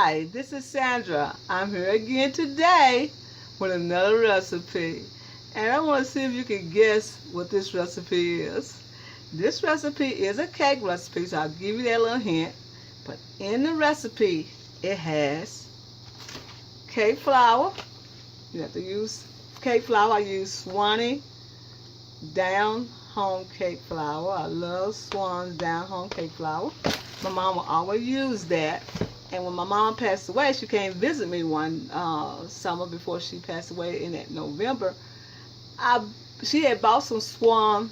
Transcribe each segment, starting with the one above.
Hi, this is Sandra. I'm here again today with another recipe. And I want to see if you can guess what this recipe is. This recipe is a cake recipe, so I'll give you that little hint. But in the recipe, it has cake flour. You have to use cake flour. I use Swanee down home cake flour. I love Swans down home cake flour. My mom will always use that. And when my mom passed away, she came visit me one summer before she passed away in that November. She had bought some Swan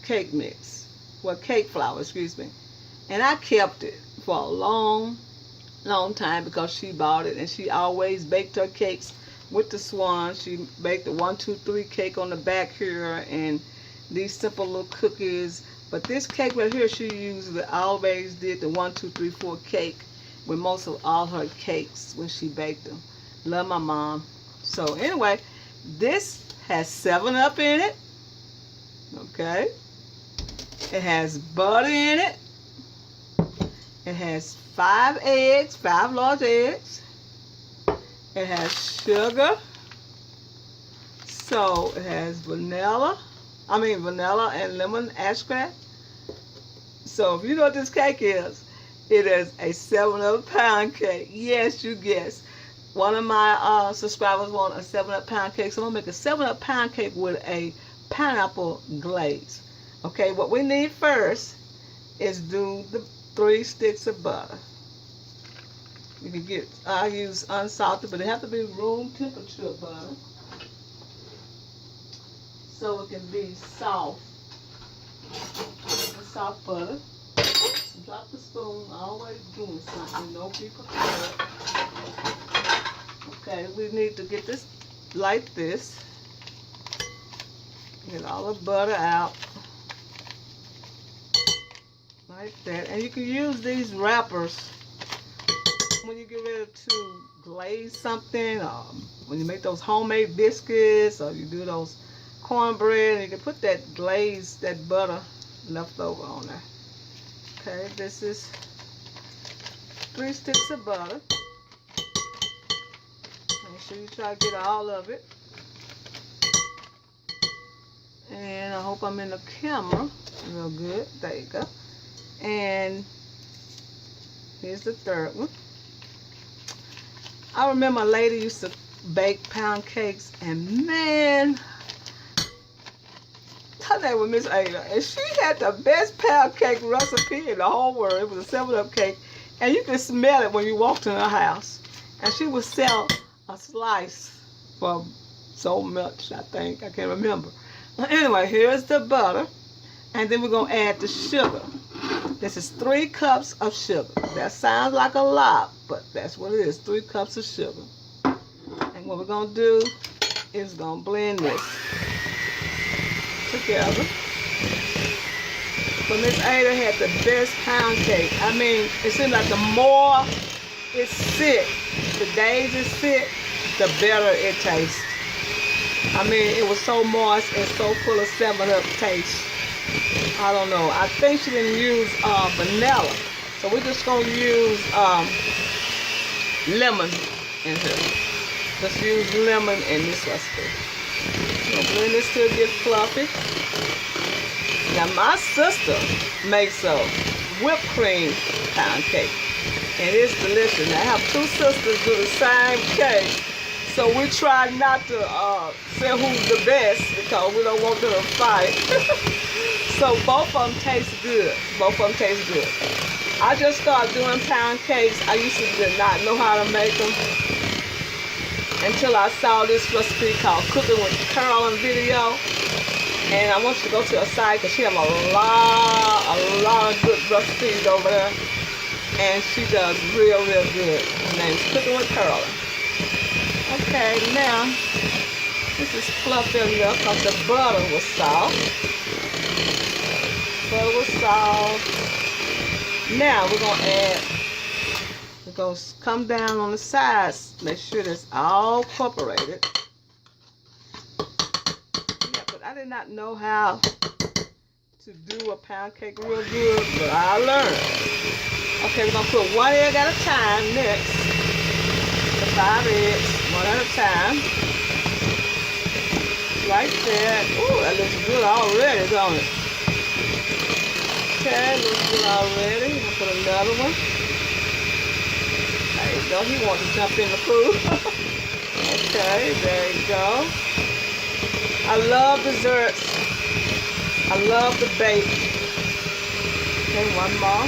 cake mix, well, cake flour, excuse me. And I kept it for a long time because she bought it, and she always baked her cakes with the Swan. She baked the 1, 2, 3 cake on the back here and these simple little cookies. But this cake right here, she usually always did the 1, 2, 3, 4 cake with most of all her cakes when she baked them. Love my mom. So anyway, this has 7-Up in it. Okay. It has butter in it. It has 5 eggs, 5 large eggs. It has sugar. So it has vanilla and lemon extract. So if you know what this cake is, it is a 7-Up pound cake. Yes, you guessed. One of my subscribers want a 7-Up pound cake, so I'm going to make a 7-Up pound cake with a pineapple glaze. Okay, what we need first is do the 3 sticks of butter. You can get, I use unsalted, but it has to be room temperature butter, so it can be soft. Soft butter. Oops, drop the spoon. Always doing something. No people care. Okay, we need to get this like this. Get all the butter out. Like that. And you can use these wrappers when you get ready to glaze something, or when you make those homemade biscuits, or you do those cornbread, and you can put that glaze, that butter left over on there. Okay, this is 3 sticks of butter. Make sure you try to get all of it. And I hope I'm in the camera real good. There you go. And here's the 3rd one. I remember a lady used to bake pound cakes, and man, her name was Miss Ada, and she had the best pound cake recipe in the whole world. It was a 7-Up cake, and you could smell it when you walked in her house. And she would sell a slice for so much, I think. I can't remember. Anyway, here's the butter, and then we're going to add the sugar. This is 3 cups of sugar. That sounds like a lot, but that's what it is, 3 cups of sugar. And what we're going to do is going to blend this together. But Miss Ada had the best pound cake. I mean, it seems like the more it's sit, the days it sit, the better it tastes. I mean, it was so moist and so full of 7-Up taste. I don't know. I think she didn't use vanilla. So we're just going to use lemon in here. Let's use lemon in this recipe. We'll blend this till it gets fluffy. Now my sister makes a whipped cream pound cake, and it's delicious. Now, I have 2 sisters do the same cake, so we try not to say who's the best because we don't want them to fight. So both of them taste good. Both of them taste good. I just started doing pound cakes. I used to did not know how to make them until I saw this recipe called Cooking with Carolyn video. And I want you to go to her site because she has a lot of good recipes over there. And she does real good. Her name's Cooking with Carolyn. Okay, now this is fluffy enough because the butter was soft. Butter was soft. Now we're going to come down on the sides. Make sure that's all incorporated. Yeah, but I did not know how to do a pound cake real good, but I learned. Okay, we're going to put 1 egg at a time next. The 5 eggs, 1 at a time. Like that. Ooh, that looks good already, don't it? Okay, looks good already. I'll put another one. There you go. He wants to jump in the pool. Okay, there you go. I love desserts. I love to bake. Okay, 1 more.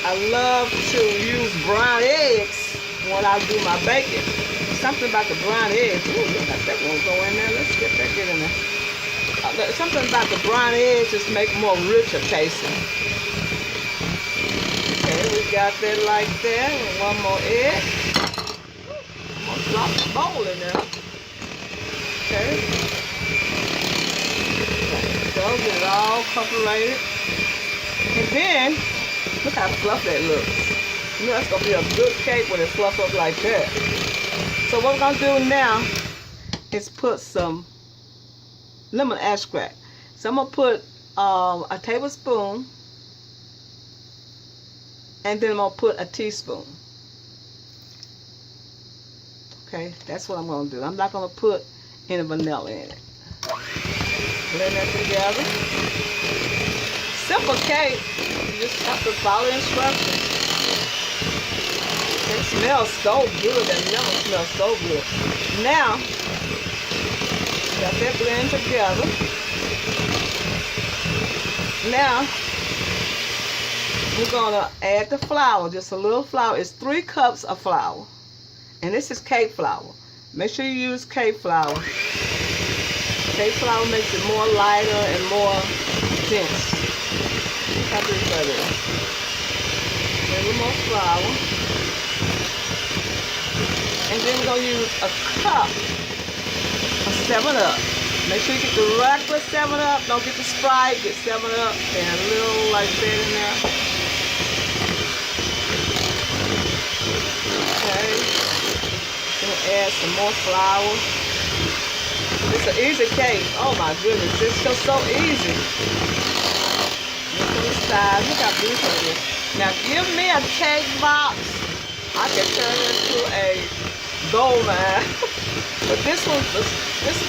I love to use brown eggs when I do my baking. Something about the brown eggs. Ooh, look at that one go in there. Let's get in there. Something about the brown eggs just make more richer tasting. Okay, we got that like that. And 1 more egg. I'm gonna drop the bowl in there. Okay. So get it all incorporated. And then, look how fluffy that looks. You know that's gonna be a good cake when it fluffs up like that. So what we're gonna do now is put some lemon extract. So I'm gonna put a tablespoon, and then I'm gonna put a teaspoon. Okay, that's what I'm gonna do. I'm not gonna put any vanilla in it. Blend that together. Simple cake. You just have to follow the instructions. It smells so good. That lemon smells so good. Now, got that blend together. Now, we're gonna add the flour. Just a little flour. It's 3 cups of flour. And this is cake flour. Make sure you use cake flour. Cake flour makes it more lighter and more dense. A little more flour. And then we're going to use a cup of 7-Up. Make sure you get the regular 7-Up. Don't get the Sprite. Get 7-Up. And a little like that in there. Okay. Then we'll add some more flour. It's an easy cake. Oh my goodness. It's just so easy. Size. Look how beautiful it is. Now give me a cake box. I can turn it into a gold mine. But this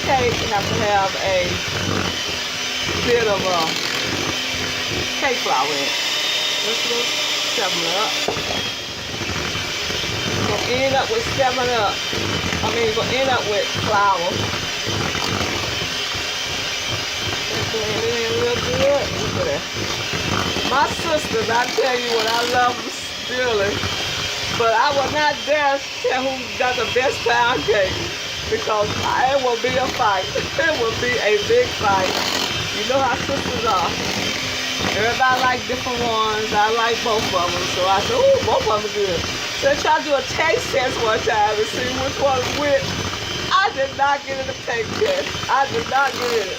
cake has to have a bit of cake flour in it. Let's look 7-Up. We're going to end up with 7-Up. We're going to end up with flour. Blend it in real good. Look at that. My sisters, I tell you what, I love them dearly. But I will not dare tell who got the best pound cake. Because it will be a fight. It will be a big fight. You know how sisters are. Everybody like different ones. I like both of them. So I said, ooh, both of them are good. So I tried to do a taste test one time and see which one was which. I did not get in the taste test. I did not get it.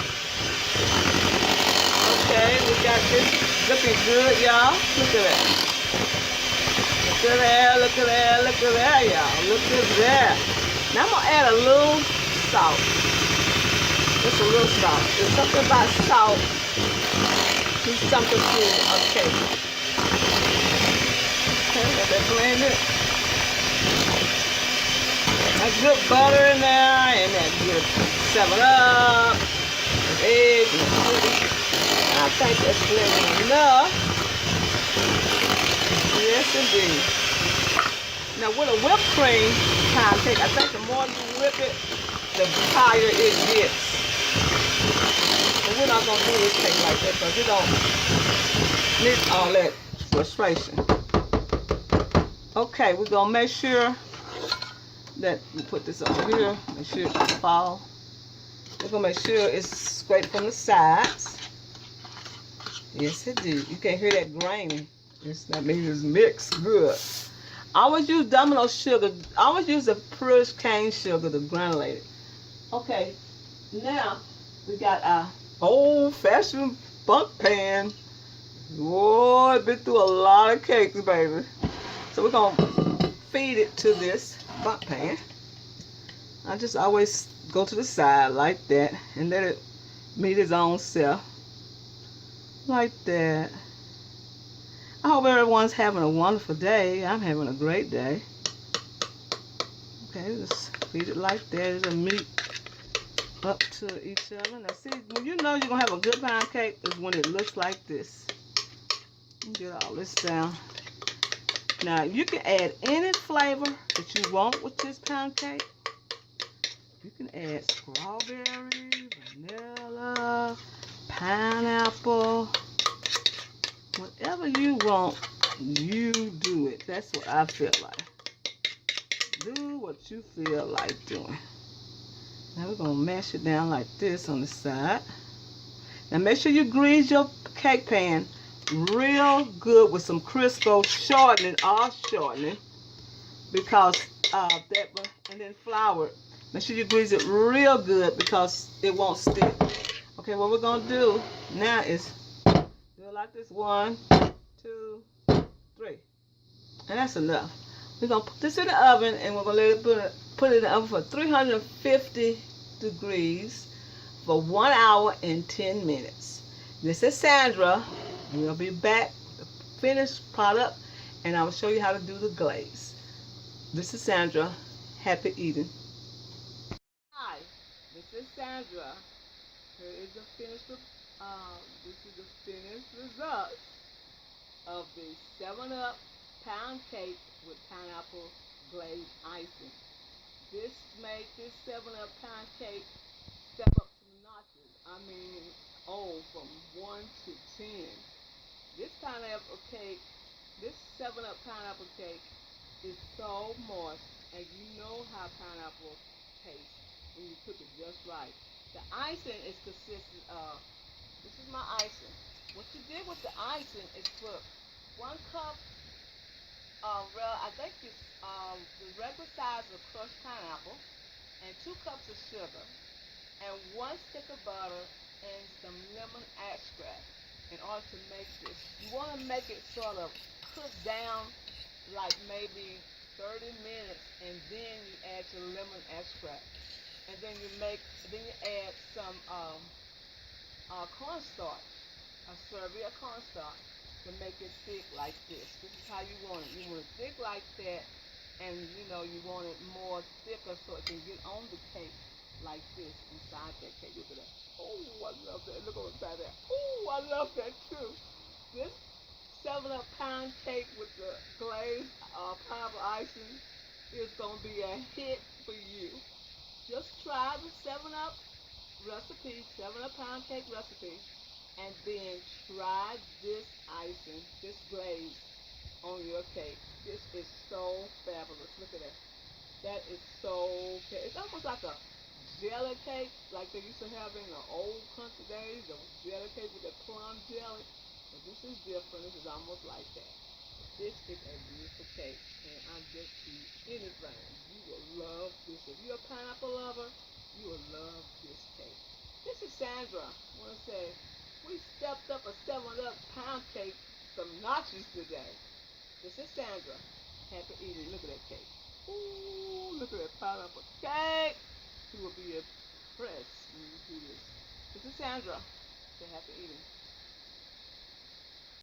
Okay, we got this looking good, y'all. Look at that. Look at that, look at that, look at that, y'all. Look at that. Now I'm going to add a little salt. Just a little salt. There's something about salt. Do something to a cake. Okay, let that blend it. That good butter in there, and that good 7-Up, eggs, and I think that's blending enough. Yes, indeed. Now, with a whipped cream kind of cake, I think the more you whip it, the higher it gets. But we're not going to do this cake like that because you don't need all that frustration. Okay, we're going to make sure that we put this over here. Make sure it doesn't fall. We're going to make sure it's scraped from the sides. Yes, it did. You can't hear that graining. That means it's mixed good. I always use Domino sugar. I always use the purest cane sugar, the granulated. Okay, now we got our old-fashioned bunk pan. Whoa, it's been through a lot of cakes, baby. So we're going to feed it to this bunk pan. I just always go to the side like that and let it meet its own self. Like that. I hope everyone's having a wonderful day. I'm having a great day. Okay, just feed it like that. It'll meet up to each other. Now see, when you know you're going to have a good pound cake is when it looks like this. Get all this down. Now you can add any flavor that you want with this pound cake. You can add strawberry, vanilla, pineapple, whatever you want, you do it. That's what I feel like. Do what you feel like doing. Now we're going to mash it down like this on the side. Now make sure you grease your cake pan real good with some Crisco shortening, because that, and then flour. Make sure you grease it real good because it won't stick. Okay, what we're going to do now is do it like this. 1, 2, 3. And that's enough. We're going to put this in the oven and we're going to let it put it in the oven for 350 degrees for 1 hour and 10 minutes. This is Sandra. We'll be back with the finished product and I will show you how to do the glaze. This is Sandra. Happy eating. Hi, this is Sandra. Here is the finished result of the 7-Up pound cake with pineapple glazed icing. This made this 7-Up pound cake step up some notches. I mean, from 1 to 10. This pineapple cake, this 7-Up pineapple cake is so moist, and you know how pineapple tastes when you cook it just right. The icing is consistent of, this is my icing. What you did with the icing is put 1 cup I think it's the regular size of crushed pineapple, and 2 cups of sugar, and 1 stick of butter, and some lemon extract in order to make this. You want to make it sort of cook down like maybe 30 minutes, and then you add your lemon extract, and then you add some cornstarch, a Serbia cornstarch, to make it thick like this. This is how you want it. You want it thick like that, and you want it more thicker so it can get on the cake like this inside that cake. Look at that. Oh, I love that. Look on the side there. Oh, I love that too. This 7-Up pound cake with the glazed pineapple icing is going to be a hit for you. Just try the 7-Up recipe, 7-Up pound cake recipe, and then try this icing, this glaze on your cake. This is so fabulous. Look at that. That is so good. It's almost like a jelly cake, like they used to have in the old country days, the jelly cake with the plum jelly. But this is different. This is almost like that. This is a beautiful cake, and I just eat anything. You will love this. If you're a pineapple lover, you will love this cake. This is Sandra. I want to say, we stepped up a 7-Up pound cake some notches today. This is Sandra. Happy eating. Look at that cake. Ooh, look at that pineapple cake. You will be impressed when you do this. This is Sandra. Say happy eating.